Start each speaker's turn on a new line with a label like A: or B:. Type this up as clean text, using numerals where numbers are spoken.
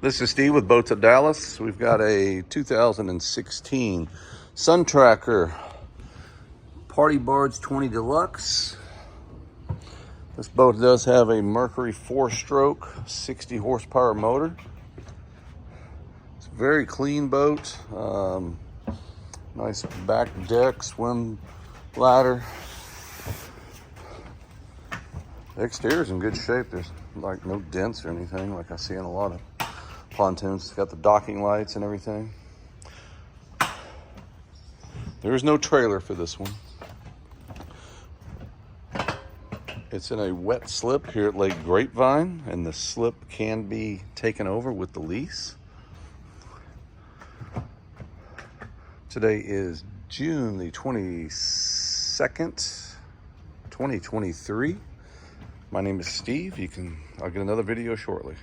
A: This is Steve with Boats of Dallas. We've got a 2016 Sun Tracker Party Barge 20 Deluxe. This boat does have a Mercury 4-stroke, 60 horsepower motor. It's a very clean boat. Nice back deck, swim ladder. The exterior's in good shape. There's like no dents or anything like I see in a lot of pontoons. It's got the docking lights and everything. There is no trailer for this one. It's in a wet slip here at Lake Grapevine, and the slip can be taken over with the lease. Today is June the 22nd, 2023. My name is Steve. I'll get another video shortly.